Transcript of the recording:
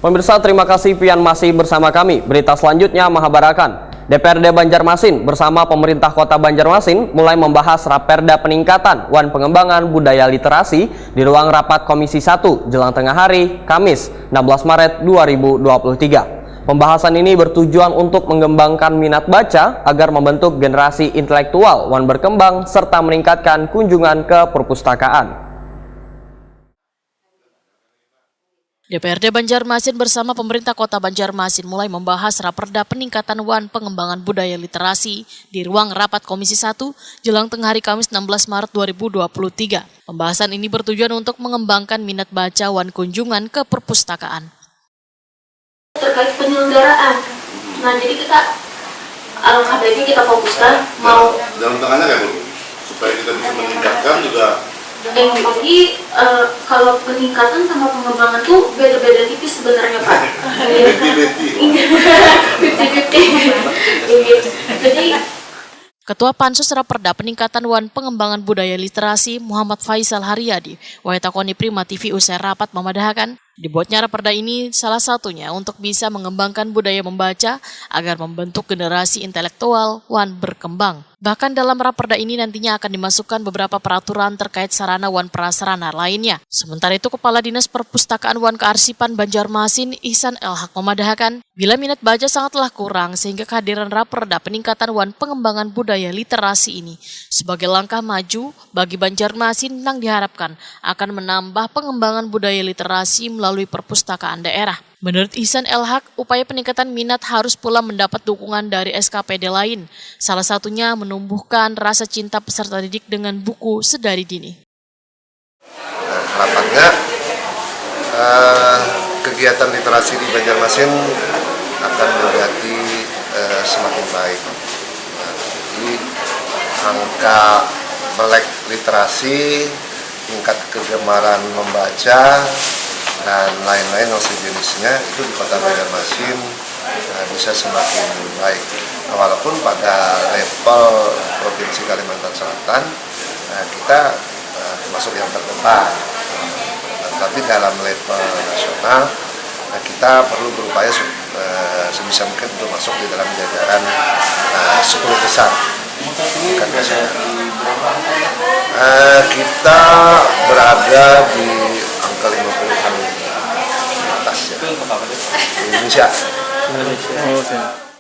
Pemirsa, terima kasih pian masih bersama kami. Berita selanjutnya Mahabarakan. DPRD Banjarmasin bersama pemerintah Kota Banjarmasin mulai membahas Raperda peningkatan wan pengembangan budaya literasi di ruang rapat Komisi 1 jelang tengah hari, Kamis 16 Maret 2023. Pembahasan ini bertujuan untuk mengembangkan minat baca agar membentuk generasi intelektual wan berkembang serta meningkatkan kunjungan ke perpustakaan. DPRD Banjarmasin bersama pemerintah Kota Banjarmasin mulai membahas Raperda peningkatan wan pengembangan budaya literasi di ruang rapat Komisi 1 jelang tengah hari Kamis 16 Maret 2023. Pembahasan ini bertujuan untuk mengembangkan minat baca wan kunjungan ke perpustakaan. Terkait penyelenggaraan, nah jadi kita alangkah baiknya kita fokuskan mau dalam tengahnya kayak Bu, supaya kita bisa meningkatkan juga. Jadi kalau peningkatan sama pengembangan tuh beda-beda tipis sebenarnya Pak. Jadi Ketua Pansus Raperda Peningkatan Wan Pengembangan Budaya Literasi Muhammad Faisal Haryadi, Waitakoni Prima TV usai rapat memadahkan, dibuatnya Raperda ini salah satunya untuk bisa mengembangkan budaya membaca agar membentuk generasi intelektual wan berkembang. Bahkan dalam Raperda ini nantinya akan dimasukkan beberapa peraturan terkait sarana wan prasarana lainnya. Sementara itu Kepala Dinas Perpustakaan Wan Kearsipan Banjarmasin Ihsan Elhak memadahkan, bila minat baca sangatlah kurang sehingga kehadiran Raperda Peningkatan Wan Pengembangan Budaya Literasi ini sebagai langkah maju bagi Banjarmasin yang diharapkan akan menambah pengembangan budaya literasi melalui perpustakaan daerah. Menurut Ihsan Elhak, upaya peningkatan minat harus pula mendapat dukungan dari SKPD lain, salah satunya menumbuhkan rasa cinta peserta didik dengan buku sedari dini. Harapannya kegiatan literasi di Banjarmasin akan menjadi semakin baik. Jadi angka melek literasi, tingkat kegemaran membaca, dan lain-lain yang sejenisnya itu di Kota Banjarmasin bisa semakin baik. Walaupun pada level Provinsi Kalimantan Selatan kita termasuk yang terdepan, tapi dalam level nasional kita perlu berupaya sebisa mungkin untuk masuk di dalam jajaran 10 besar. Kita berada di angka 50-an atas ya. Indonesia.